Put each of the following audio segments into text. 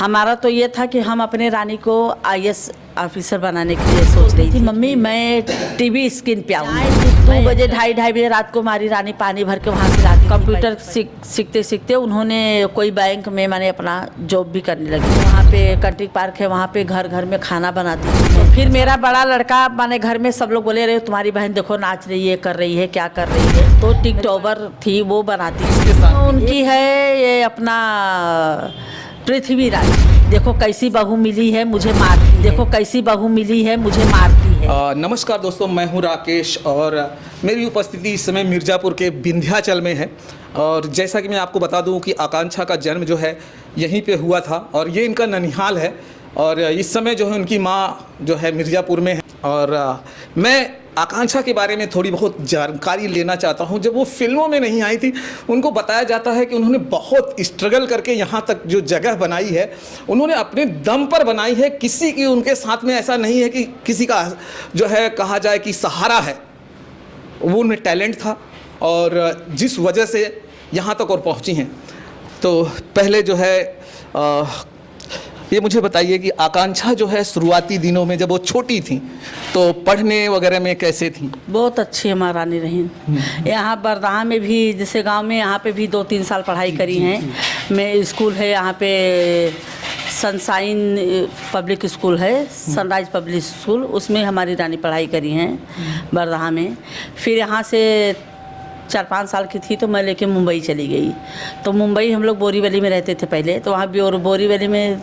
हमारा तो ये था कि हम अपने रानी को आईएएस ऑफिसर बनाने के लिए सोच रही थी। मम्मी मैं टीवी स्क्रीन पे आऊँगी। 2 बजे 2:30 बजे रात को हमारी रानी पानी भर के वहाँ से लाती। कंप्यूटर सीखते सीखते उन्होंने कोई बैंक में मैंने अपना जॉब भी करने लगी। वहाँ पे कंट्री पार्क है, वहाँ पे घर घर में खाना बनाती थी। तो फिर मेरा बड़ा लड़का माने घर में सब लोग बोले रहे तुम्हारी बहन देखो नाच रही है, कर रही है, क्या कर रही है। तो टिकटॉकर थी वो बनाती थी। उनकी है ये अपना पृथ्वीराज। देखो कैसी बहू मिली है मुझे मारती है। देखो कैसी बहू मिली है मुझे मारती है। नमस्कार दोस्तों, मैं हूं राकेश और मेरी उपस्थिति इस समय मिर्ज़ापुर के विंध्याचल में है। और जैसा कि मैं आपको बता दूं कि आकांक्षा का जन्म जो है यहीं पे हुआ था और ये इनका ननिहाल है। और इस समय जो है उनकी माँ जो है मिर्ज़ापुर में है। और मैं आकांक्षा के बारे में थोड़ी बहुत जानकारी लेना चाहता हूं। जब वो फिल्मों में नहीं आई थी उनको बताया जाता है कि उन्होंने बहुत स्ट्रगल करके यहाँ तक जो जगह बनाई है उन्होंने अपने दम पर बनाई है। किसी की उनके साथ में ऐसा नहीं है कि किसी का जो है कहा जाए कि सहारा है। वो उनमें टैलेंट था और जिस वजह से यहाँ तक और पहुँची हैं। तो पहले जो है ये मुझे बताइए कि आकांक्षा जो है शुरुआती दिनों में जब वो छोटी थी तो पढ़ने वगैरह में कैसे थी? बहुत अच्छी हमारी रानी रही। यहाँ बरदहा में भी जैसे गांव में यहाँ पे भी 2-3 साल पढ़ाई करी हैं। मैं स्कूल है यहाँ पे सनशाइन पब्लिक स्कूल है, सनराइज पब्लिक स्कूल, उसमें हमारी रानी पढ़ाई करी हैं बरदहा में। फिर यहाँ से 4-5 साल की थी तो मैं लेके मुंबई चली गई। तो मुंबई हम लोग बोरीवली में रहते थे पहले। तो वहाँ बोरीवली में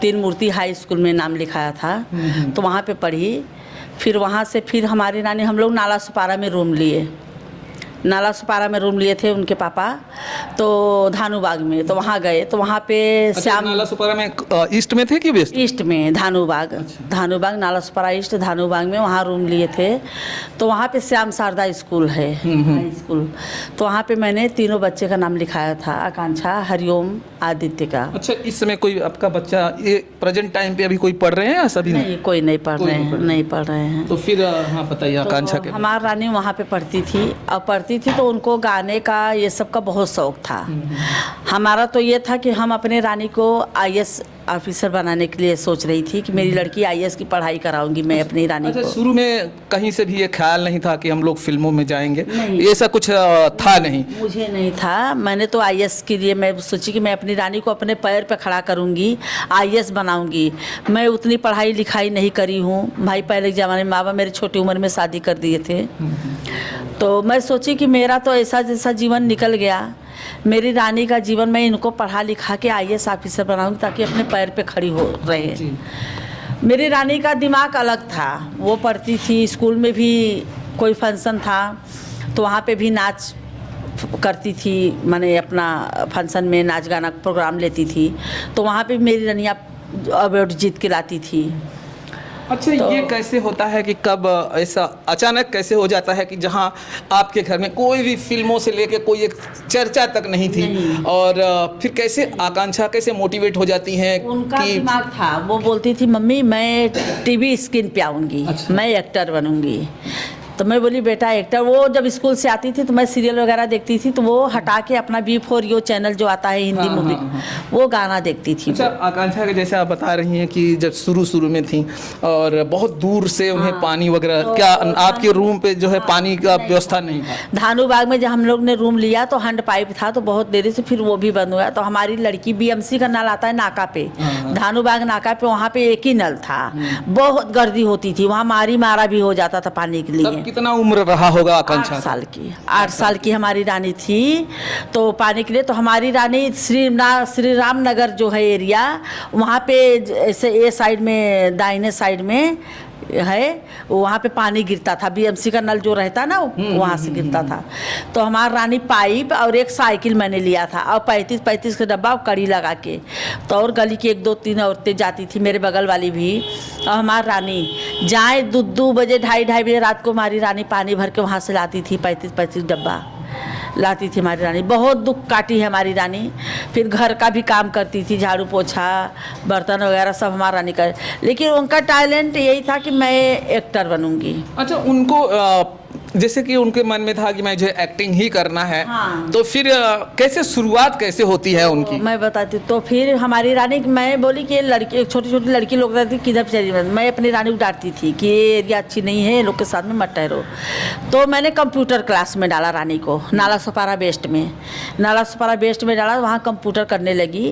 3 मूर्ति हाई स्कूल में नाम लिखाया था। तो वहाँ पे पढ़ी। फिर वहाँ से फिर हमारी रानी हम लोग नाला सुपारा में रूम लिए। नाला सुपारा में रूम लिए थे उनके पापा, तो धानुबाग में। तो वहाँ गए तो वहाँ पे श्याम। नाला सुपारा में ईस्ट में थे कि वेस्ट? ईस्ट में, धानुबाग। अच्छा। धानुबाग, नाला सुपारा ईस्ट, धानुबाग में वहाँ रूम लिए थे। तो वहाँ पे श्याम शारदा स्कूल है, हाई स्कूल। तो वहाँ पे मैंने तीनों बच्चे का नाम लिखाया था, आकांक्षा, हरिओम, आदित्य का। अच्छा, इस समय कोई आपका बच्चा ये प्रेजेंट टाइम पे अभी कोई पढ़ रहे हैं या सभी नहीं? कोई नहीं पढ़ रहे हैं, नहीं पढ़ रहे हैं। तो फिर हाँ बताइए आकांक्षा के। हमारी रानी वहाँ पे पढ़ती थी और पढ़ती थी तो उनको गाने का ये सब का बहुत शौक था। हमारा तो ये था कि हम अपने रानी को आईएएस ऑफिसर बनाने के लिए सोच रही थी कि मेरी लड़की आईएएस की पढ़ाई कराऊंगी मैं अपनी रानी को। शुरू में कहीं से भी ये ख्याल नहीं था कि हम लोग फिल्मों में जाएंगे? ये ऐसा कुछ था नहीं? मुझे नहीं था। मैंने तो आईएएस के लिए मैं सोची कि मैं अपनी रानी को अपने पैर पे खड़ा करूंगी, आईएएस बनाऊंगी। मैं उतनी पढ़ाई लिखाई नहीं करी हूँ भाई। पहले के ज़माने में माँ बाप मेरी छोटी उम्र में शादी कर दिए थे। तो मैं सोची कि मेरा तो ऐसा जैसा जीवन निकल गया, मेरी रानी का जीवन मैं इनको पढ़ा लिखा के आईएएस ऑफिसर बनाऊंगी ताकि अपने पैर पे खड़ी हो रहे। मेरी रानी का दिमाग अलग था। वो पढ़ती थी, स्कूल में भी कोई फंक्शन था तो वहाँ पे भी नाच करती थी। मैंने अपना फंक्शन में नाच गाना प्रोग्राम लेती थी तो वहाँ पे मेरी रानियाँ अवार्ड जीत के लाती थी। अच्छा, तो ये कैसे होता है कि कब ऐसा अचानक कैसे हो जाता है कि जहाँ आपके घर में कोई भी फिल्मों से लेके कोई एक चर्चा तक नहीं थी और फिर कैसे आकांक्षा कैसे मोटिवेट हो जाती हैं? उनका दिमाग था, वो बोलती थी मम्मी मैं टीवी स्क्रीन पे आऊँगी। अच्छा। मैं एक्टर बनूँगी। तो मैं बोली बेटा एक्टर। वो जब स्कूल से आती थी तो मैं सीरियल वगैरह देखती थी तो वो हटा के अपना B4U चैनल जो आता है हिंदी मूवी, वो गाना देखती थी। अच्छा, आकांक्षा के जैसे आप बता रही हैं कि जब शुरू में थी और बहुत दूर से उन्हें पानी वगैरह तो क्या आपके रूम पे जो है पानी का व्यवस्था नहीं था? धानुबाग में जब हम लोग ने रूम लिया तो हैंड पाइप था तो बहुत देरी से फिर वो भी बंद हुआ। तो हमारी लड़की BMC का नल आता है नाका पे, धानुबाग नाका पे, वहाँ पे एक ही नल था। बहुत गर्दी होती थी वहाँ, मारा भी हो जाता था पानी के लिए। कितना उम्र रहा होगा आकांक्षा? 8 साल की। 8 साल की हमारी रानी थी तो पानी के लिए। तो हमारी रानी श्री राम नगर जो है एरिया, वहाँ पे ऐसे ए साइड में दाहिने साइड में है, वहाँ पे पानी गिरता था। BMC का नल जो रहता ना वहाँ से गिरता था। तो हमारी रानी पाइप और एक साइकिल मैंने लिया था और 35 का डब्बा और कड़ी लगा के। तो और गली की 1-2-3 औरतें जाती थी, मेरे बगल वाली भी। और हमारी रानी जाए 2 बजे 2:30 बजे रात को हमारी रानी पानी भर के वहाँ से लाती थी। 35 डब्बा लाती थी हमारी रानी। बहुत दुख काटी है हमारी रानी। फिर घर का भी काम करती थी, झाड़ू पोछा बर्तन वगैरह सब हमारी रानी कर। लेकिन उनका टैलेंट यही था कि मैं एक्टर बनूंगी। अच्छा, उनको जैसे कि उनके मन में था कि मैं जो एक्टिंग ही करना है, हाँ। तो फिर कैसे शुरुआत कैसे होती है उनकी? मैं बताती हूँ। तो फिर हमारी रानी, मैं बोली कि लड़की, छोटी छोटी लड़की लोग रहती किधर चली, मैं अपनी रानी उठाती थी कि ये एरिया अच्छी नहीं है, लोग के साथ में मत ठहरो। तो मैंने कंप्यूटर क्लास में डाला रानी को, नाला सोपारा बेस्ट में। नाला सोपारा बेस्ट में डाला, वहाँ कंप्यूटर करने लगी।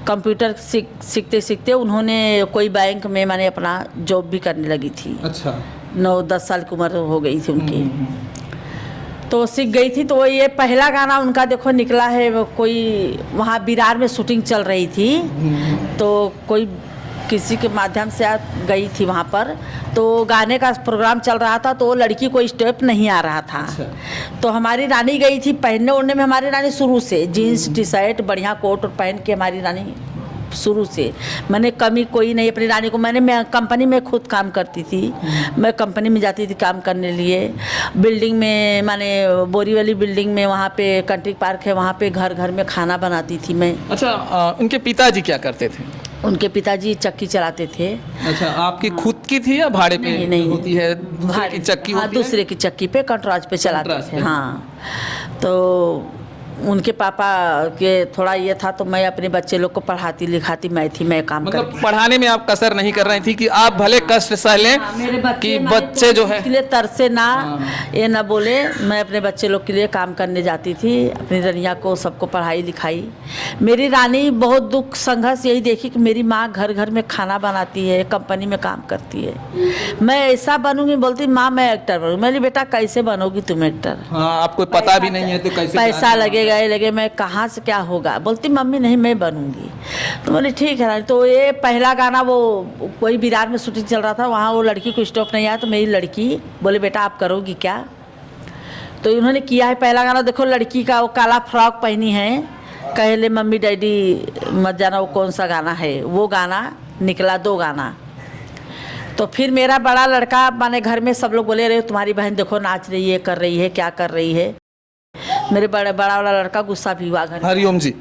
कंप्यूटर सीखते सीखते उन्होंने कोई बैंक में मैंने अपना जॉब भी करने लगी थी। अच्छा। 9-10 साल की उम्र हो गई थी उनकी। तो सीख गई थी। तो ये पहला गाना उनका देखो निकला है, वो कोई वहाँ बिरार में शूटिंग चल रही थी, तो कोई किसी के माध्यम से गई थी वहाँ पर, तो गाने का प्रोग्राम चल रहा था, तो वो लड़की को स्टेप नहीं आ रहा था। अच्छा। तो हमारी रानी गई थी, पहनने ओढ़ने में हमारी रानी शुरू से जीन्स टी शर्ट बढ़िया कोट पहन के हमारी रानी शुरू से, मैंने कमी कोई नहीं अपनी रानी को। मैं कंपनी में खुद काम करती थी, मैं कंपनी में जाती थी काम करने लिए। बिल्डिंग में, माने बोरीवली बिल्डिंग में, वहाँ पे कंट्री पार्क है, वहाँ पे घर घर में खाना बनाती थी मैं। अच्छा, उनके पिताजी क्या करते थे? उनके पिताजी चक्की चलाते थे। अच्छा, आपकी खुद की थी या भाड़े पे नहीं होती है? दूसरे की चक्की हाँ, होती है? दूसरे की चक्की पे कंट्राज पे चलाते कंट्राज थे। पे। हाँ, तो उनके पापा के थोड़ा ये था, तो मैं अपने बच्चे लोग को पढ़ाती लिखाती मैं थी, मैं काम मतलब करती। पढ़ाने में आप कसर नहीं कर रही थी कि आप भले कष्ट सह लें, हाँ, मेरे बच्चे कि माने बच्चे जो है इसके लिए तरसे ना, हाँ। ये ना बोले। मैं अपने बच्चे लोग के लिए काम करने जाती थी, अपनी रनिया को सबको पढ़ाई लिखाई। मेरी रानी बहुत दुख संघर्ष यही देखी कि मेरी माँ घर घर में खाना बनाती है, कंपनी में काम करती है, मैं ऐसा बनूंगी। बोलती माँ मैं एक्टर बनूँ। मैंने बेटा कैसे बनोगी तुम एक्टर, हाँ, आपको पता भी नहीं है तो कैसे पैसा लगेगा, ये लगे, मैं कहाँ से क्या होगा। बोलती मम्मी नहीं मैं बनूंगी। तो बोले ठीक है। तो ये पहला गाना वो कोई बिरार में शूटिंग चल रहा था, वहाँ वो लड़की को स्टॉप नहीं आया, तो मेरी लड़की बोले बेटा आप करोगी क्या? तो उन्होंने किया है पहला गाना। देखो लड़की का वो काला फ्रॉक पहनी है, कहले मम्मी डैडी मत जाना, वो कौन सा गाना है, वो गाना निकला 2 गाना। तो फिर मेरा बड़ा लड़का, माने घर में सब लोग बोले रहे तुम्हारी बहन देखो नाच रही है, कर रही है, क्या कर रही है। मेरे बड़ा वाला लड़का गुस्सा भी हुआ घर। हरिओम जी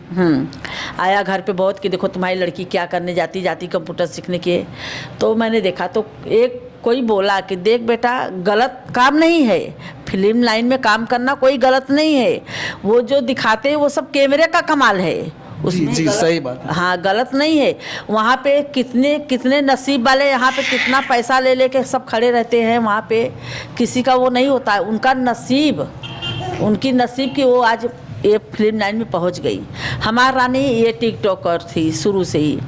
आया घर पे बहुत कि देखो तुम्हारी लड़की क्या करने जाती कंप्यूटर सीखने के। तो मैंने देखा, तो एक कोई बोला कि देख बेटा गलत काम नहीं है, फिल्म लाइन में काम करना कोई गलत नहीं है, वो जो दिखाते हैं वो सब कैमरे का कमाल है, उसमें जी सही बात है। हाँ गलत नहीं है। वहाँ पे कितने कितने नसीब वाले, यहाँ पे कितना पैसा ले लेके सब खड़े रहते हैं, वहाँ पे किसी का वो नहीं होता है, उनका नसीब, उनकी नसीब की वो आज ये फिल्म लाइन में पहुँच गई। हमारी रानी ये टिकटॉकर थी शुरू से ही।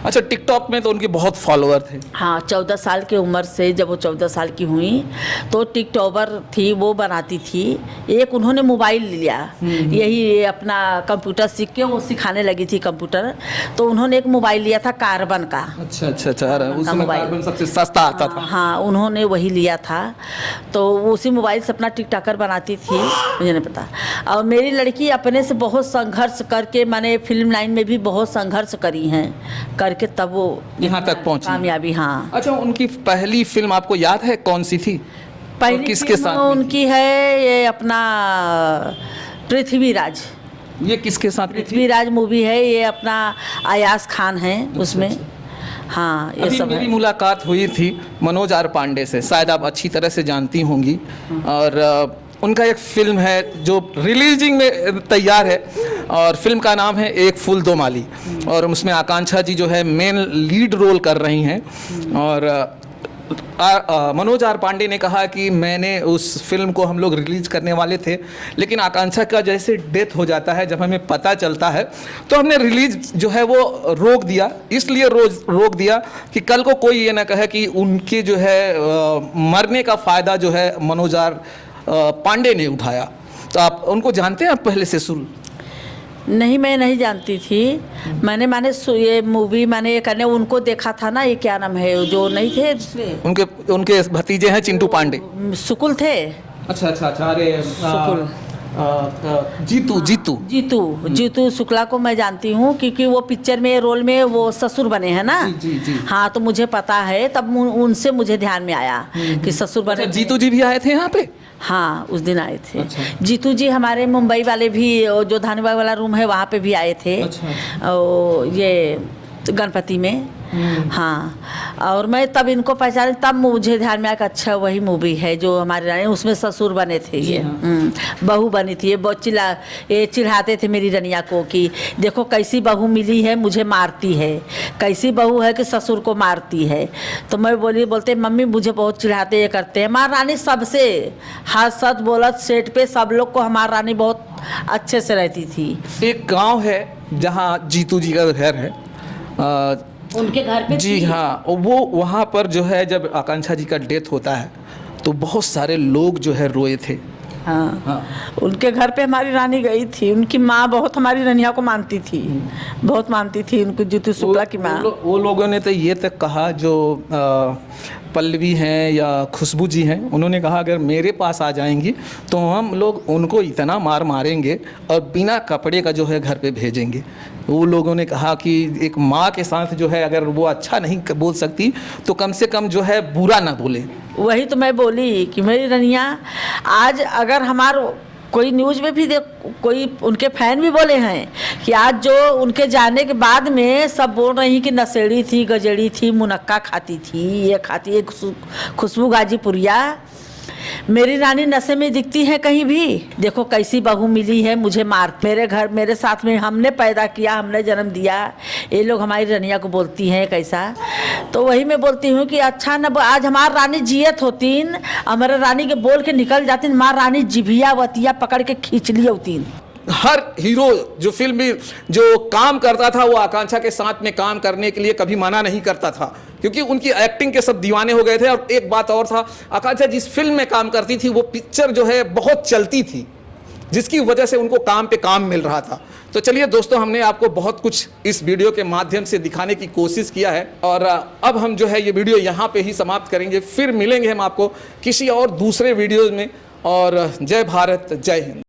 अच्छा, टिकटॉक में तो उनके बहुत फॉलोअर थे। हाँ, 14 साल की उम्र से जब वो 14 साल की हुई तो टिकटॉकर थी, वो बनाती थी। एक उन्होंने मोबाइल लिया, यही अपना कंप्यूटर सीख के वो सिखाने लगी थी कंप्यूटर। तो उन्होंने एक मोबाइल लिया था कार्बन का। अच्छा अच्छा अच्छा, उस समय मोबाइल। कार्बन सबसे सस्ता आता था। हाँ, उन्होंने वही लिया था। तो उसी मोबाइल से अपना टिकटॉकर बनाती थी, मुझे नहीं पता। और मेरी लड़की अपने से बहुत संघर्ष करके, मैंने फिल्म लाइन में भी बहुत संघर्ष करी हैं, करके तब वो यहाँ तक पहुंची कामयाबी। हाँ, अच्छा, उनकी पहली फिल्म आपको याद है कौन सी थी? पहली किसके फिल्म साथ में थी? उनकी है ये अपना पृथ्वीराज। ये किसके साथ में थी? पृथ्वीराज मूवी है, ये अपना अयाज खान है उसमें। हाँ, ये अभी सब मेरी है। मुलाकात हुई थी मनोज आर पांडे से, शायद आप अच्छी तरह से जानती होंगी। और उनका एक फिल्म है जो रिलीजिंग में तैयार है, और फिल्म का नाम है एक फूल दो माली, और उसमें आकांक्षा जी जो है मेन लीड रोल कर रही हैं। और मनोज आर पांडे ने कहा कि मैंने उस फिल्म को हम लोग रिलीज करने वाले थे, लेकिन आकांक्षा का जैसे डेथ हो जाता है जब हमें पता चलता है, तो हमने रिलीज जो है वो रोक दिया। इसलिए रोक दिया कि कल को कोई ये ना कहे कि उनके जो है मरने का फ़ायदा जो है मनोज आर पांडे ने उठाया। तो आप उनको जानते हैं आप पहले से शुरू? नहीं, मैं नहीं जानती थी। मैंने ये मूवी मैंने ये करने उनको देखा था ना, ये क्या नाम है जो नहीं थे उनके भतीजे हैं चिंटू पांडे। सुकुल थे। अच्छा अच्छा अच्छा, अरे सुकुल जीतू शुक्ला को मैं जानती हूँ, क्योंकि वो पिक्चर में रोल में वो ससुर बने हैं ना। जी। हाँ, तो मुझे पता है, तब उनसे मुझे ध्यान में आया कि ससुर बने। अच्छा, जीतू जी भी आए थे यहाँ पे? हाँ, उस दिन आए थे। अच्छा। जीतू जी हमारे मुंबई वाले भी, जो धानीबाग वाला रूम है वहाँ पे भी आए थे। अच्छा। और ये गणपति में। हाँ, और मैं तब इनको पहचानी, तब मुझे ध्यान में आया कि अच्छा वही मूवी है जो हमारी रानी, उसमें ससुर बने थे ये, बहू बनी थी। ये बहुत चिढ़ाते थे मेरी रनिया को कि देखो कैसी बहू मिली है, मुझे मारती है, कैसी बहू है कि ससुर को मारती है। तो मैं बोलते मम्मी मुझे बहुत चिढ़ाते ये करते हैं। हमारी रानी सबसे हंसत बोलत सेट पे सब लोग को हमारी रानी बहुत अच्छे से रहती थी। एक गांव है जहां जीतू जी का घर है, उनके घर पे जी हाँ, वो वहाँ पर जो है जब आकांक्षा जी का डेथ होता है तो बहुत सारे लोग जो है रोए थे। हाँ, उनके घर पे हमारी रानी गई थी। उनकी माँ बहुत हमारी रनिया को मानती थी, बहुत मानती थी उनको, जीतू शुक्ला की माँ। वो लोगों ने तो ये तक कहा, जो पल्लवी हैं या खुशबू जी हैं, उन्होंने कहा अगर मेरे पास आ जाएंगी तो हम लोग उनको इतना मारेंगे और बिना कपड़े का जो है घर पे भेजेंगे। वो लोगों ने कहा कि एक माँ के साथ जो है अगर वो अच्छा नहीं बोल सकती तो कम से कम जो है बुरा ना बोले। वही तो मैं बोली कि मेरी रनिया आज अगर कोई न्यूज़ में भी कोई उनके फैन भी बोले हैं कि आज जो उनके जाने के बाद में सब बोल रही कि नशेड़ी थी, गजेड़ी थी, मुनक्का खाती थी, ये खाती है खुशबू गाजीपुरिया। मेरी रानी नशे में दिखती है कहीं भी? देखो कैसी बहू मिली है, मुझे मार, मेरे घर मेरे साथ में हमने पैदा किया, हमने जन्म दिया, ये लोग हमारी रनिया को बोलती हैं कैसा। तो वही मैं बोलती हूँ कि अच्छा न आज हमारी रानी जियत होतीन, हमारे रानी के बोल के निकल जाती, हमारी रानी जिभिया वतिया पकड़ के खींच ली होतीन। हर हीरो जो फिल्म में जो काम करता था वो आकांक्षा के साथ में काम करने के लिए कभी मना नहीं करता था, क्योंकि उनकी एक्टिंग के सब दीवाने हो गए थे। और एक बात और था, आकांक्षा जिस फिल्म में काम करती थी वो पिक्चर जो है बहुत चलती थी, जिसकी वजह से उनको काम पे काम मिल रहा था। तो चलिए दोस्तों, हमने आपको बहुत कुछ इस वीडियो के माध्यम से दिखाने की कोशिश किया है और अब हम जो है ये वीडियो यहाँ पे ही समाप्त करेंगे। फिर मिलेंगे हम आपको किसी और दूसरे वीडियो में। और जय भारत, जय हिंद।